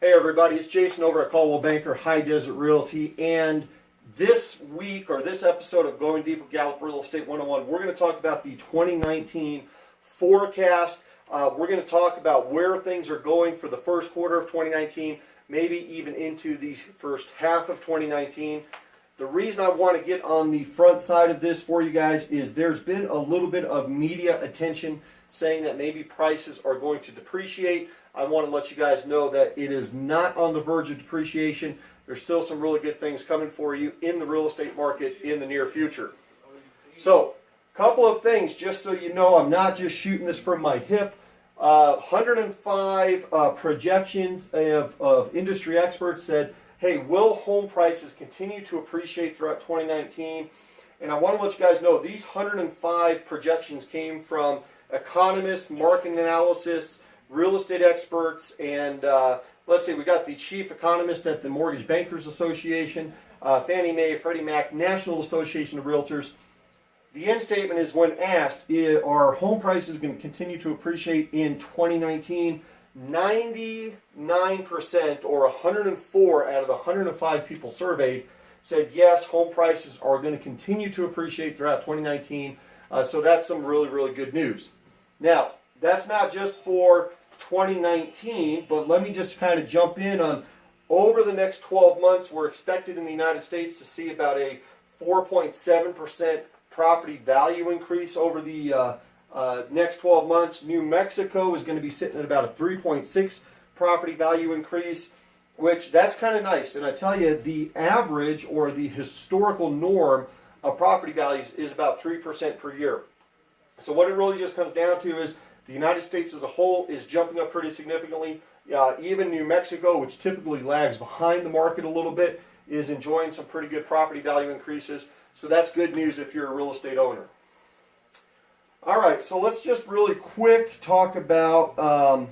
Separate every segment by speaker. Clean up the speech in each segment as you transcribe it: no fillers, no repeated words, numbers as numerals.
Speaker 1: Hey everybody, it's Jason over at Caldwell Banker High Desert Realty, and this week, or this episode of Going Deep with Gallup Real Estate 101, we're going to talk about the 2019 forecast. We're going to talk about where things are going for the first quarter of 2019, maybe even into the first half of 2019. The reason I want to get on the front side of this for you guys is there's been a little bit of media attention saying that maybe prices are going to depreciate. I want to let you guys know that it is not on the verge of depreciation. There's still some really good things coming for you in the real estate market in the near future. So, a couple of things, just so you know, I'm not just shooting this from my hip. 105 projections of industry experts said, hey, will home prices continue to appreciate throughout 2019? And I want to let you guys know these 105 projections came from economists, market analysts, real estate experts, and let's see, we got the chief economist at the Mortgage Bankers Association, Fannie Mae, Freddie Mac, National Association of Realtors. The end statement is, when asked, are home prices going to continue to appreciate in 2019? 99%, or 104 out of the 105 people surveyed, said yes, home prices are going to continue to appreciate throughout 2019. So that's some really, really good news. Now, that's not just for 2019, but let me just kind of jump in on over the next 12 months. We're expected in the United States to see about a 4.7% property value increase over the next 12 months. New Mexico is going to be sitting at about a 3.6 property value increase, which that's kind of nice. And I tell you, the average or the historical norm of property values is about 3% per year. So what it really just comes down to is the United States as a whole is jumping up pretty significantly. Even New Mexico, which typically lags behind the market a little bit, is enjoying some pretty good property value increases. So that's good news if you're a real estate owner. All right, so let's just really quick talk about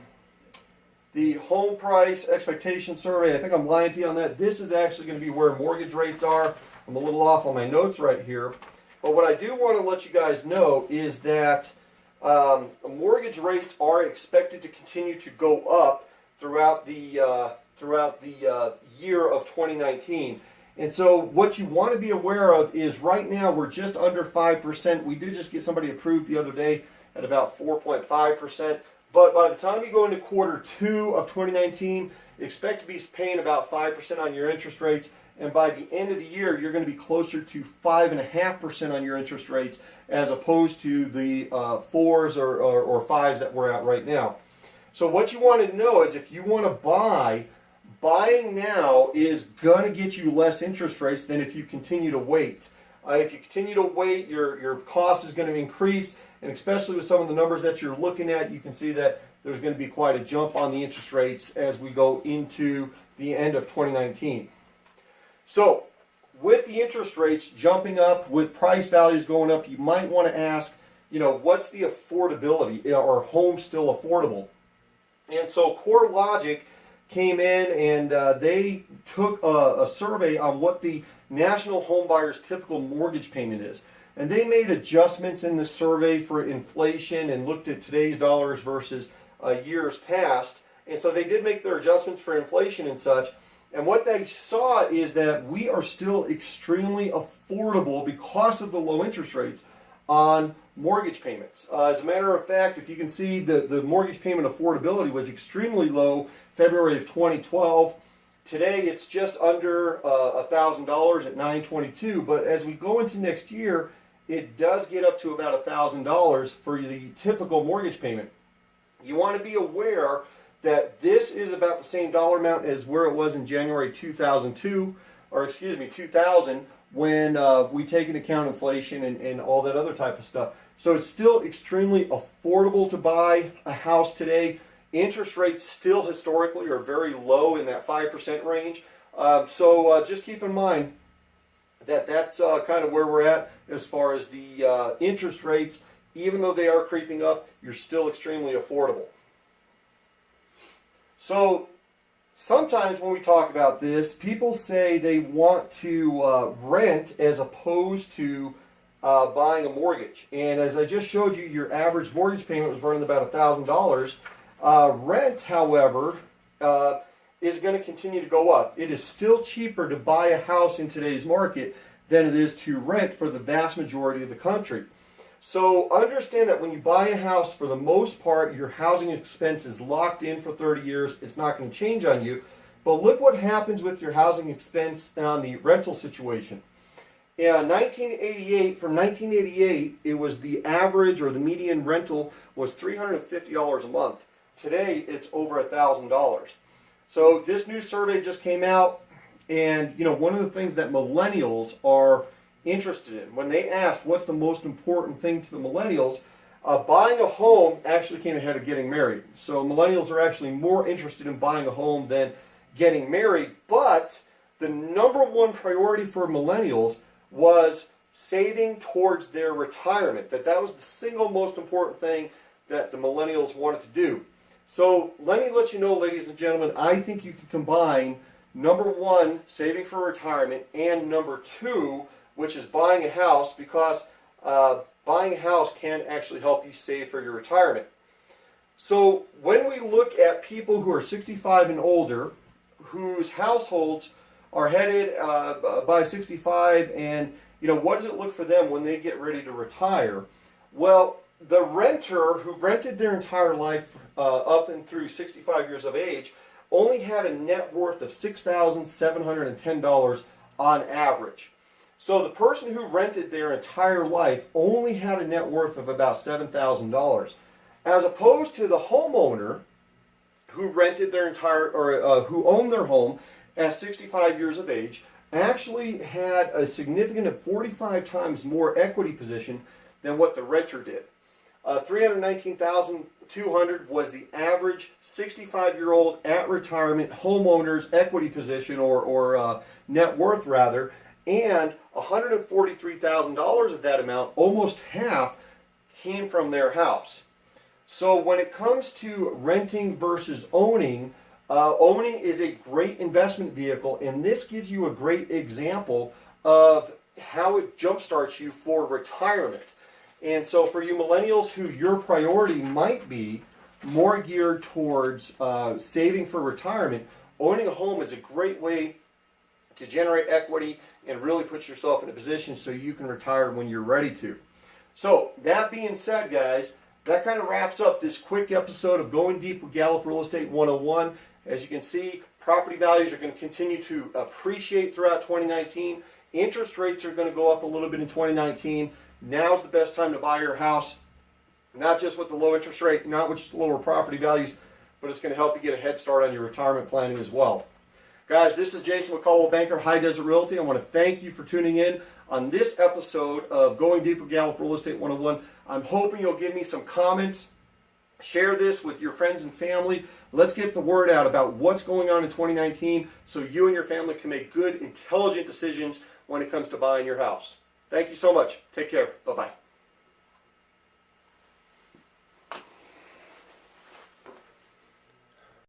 Speaker 1: the home price expectation survey. I think I'm lying to you on that. This is actually going to be where mortgage rates are. I'm a little off on my notes right here. But what I do want to let you guys know is that mortgage rates are expected to continue to go up throughout the year of 2019. And so what you want to be aware of is right now we're just under 5%. We did just get somebody approved the other day at about 4.5%. But by the time you go into quarter 2 of 2019, expect to be paying about 5% on your interest rates. And by the end of the year, you're going to be closer to 5.5% on your interest rates as opposed to the 4s or 5s that we're at right now. So what you want to know is if you want to buy, buying now is going to get you less interest rates than if you continue to wait. If you continue to wait, your cost is going to increase, and especially with some of the numbers that you're looking at, you can see that there's going to be quite a jump on the interest rates as we go into the end of 2019. So, with the interest rates jumping up, with price values going up, you might want to ask, what's the affordability? Are homes still affordable? And so CoreLogic came in and they took a survey on what the national home buyer's typical mortgage payment is. And they made adjustments in the survey for inflation and looked at today's dollars versus years past. And so they did make their adjustments for inflation and such. And what they saw is that we are still extremely affordable because of the low interest rates on mortgage payments. As a matter of fact, if you can see, the mortgage payment affordability was extremely low February of 2012. Today it's just under $1,000 at $922. But as we go into next year, it does get up to about $1,000 for the typical mortgage payment. You want to be aware that this is about the same dollar amount as where it was in January 2000, when we take into account inflation and all that other type of stuff. So it's still extremely affordable to buy a house today. Interest rates still historically are very low in that 5% range. So just keep in mind that that's kind of where we're at as far as the interest rates. Even though they are creeping up, you're still extremely affordable. So sometimes when we talk about this, people say they want to rent as opposed to buying a mortgage. And as I just showed you, your average mortgage payment was running about $1,000. Rent, however, is going to continue to go up. It is still cheaper to buy a house in today's market than it is to rent for the vast majority of the country. So understand that when you buy a house, for the most part, your housing expense is locked in for 30 years. It's not going to change on you. But look what happens with your housing expense on the rental situation. In 1988, from 1988, it was the average or the median rental was $350 a month. Today, it's over $1,000. So this new survey just came out, and one of the things that millennials are interested in, when they asked what's the most important thing to the millennials, buying a home actually came ahead of getting married. So millennials are actually more interested in buying a home than getting married, but the number one priority for millennials was saving towards their retirement. That was the single most important thing that the millennials wanted to do. So let me let you know, ladies and gentlemen, I think you can combine number one, saving for retirement, and number two, which is buying a house, because buying a house can actually help you save for your retirement. So when we look at people who are 65 and older, whose households are headed by 65, and what does it look for them when they get ready to retire? Well, the renter who rented their entire life up and through 65 years of age only had a net worth of $6,710 on average. So the person who rented their entire life only had a net worth of about $7,000, as opposed to the homeowner who rented their entire, or who owned their home at 65 years of age, actually had a significant of 45 times more equity position than what the renter did. $319,200 was the average 65-year-old at retirement homeowner's equity position, or net worth rather, and $143,000 of that amount, almost half, came from their house. So when it comes to renting versus owning, owning is a great investment vehicle, and this gives you a great example of how it jumpstarts you for retirement. And so for you millennials who your priority might be more geared towards saving for retirement, owning a home is a great way to generate equity and really put yourself in a position so you can retire when you're ready to. So that being said, guys, that kind of wraps up this quick episode of Going Deep with Gallup Real Estate 101. As you can see, property values are going to continue to appreciate throughout 2019. Interest rates are going to go up a little bit in 2019. Now's the best time to buy your house, not just with the low interest rate, not with just lower property values, but it's going to help you get a head start on your retirement planning as well. Guys, this is Jason with Coldwell Banker High Desert Realty. I want to thank you for tuning in on this episode of Going Deep with Gallup Real Estate 101. I'm hoping you'll give me some comments. Share this with your friends and family. Let's get the word out about what's going on in 2019 so you and your family can make good, intelligent decisions when it comes to buying your house. Thank you so much. Take care. Bye-bye.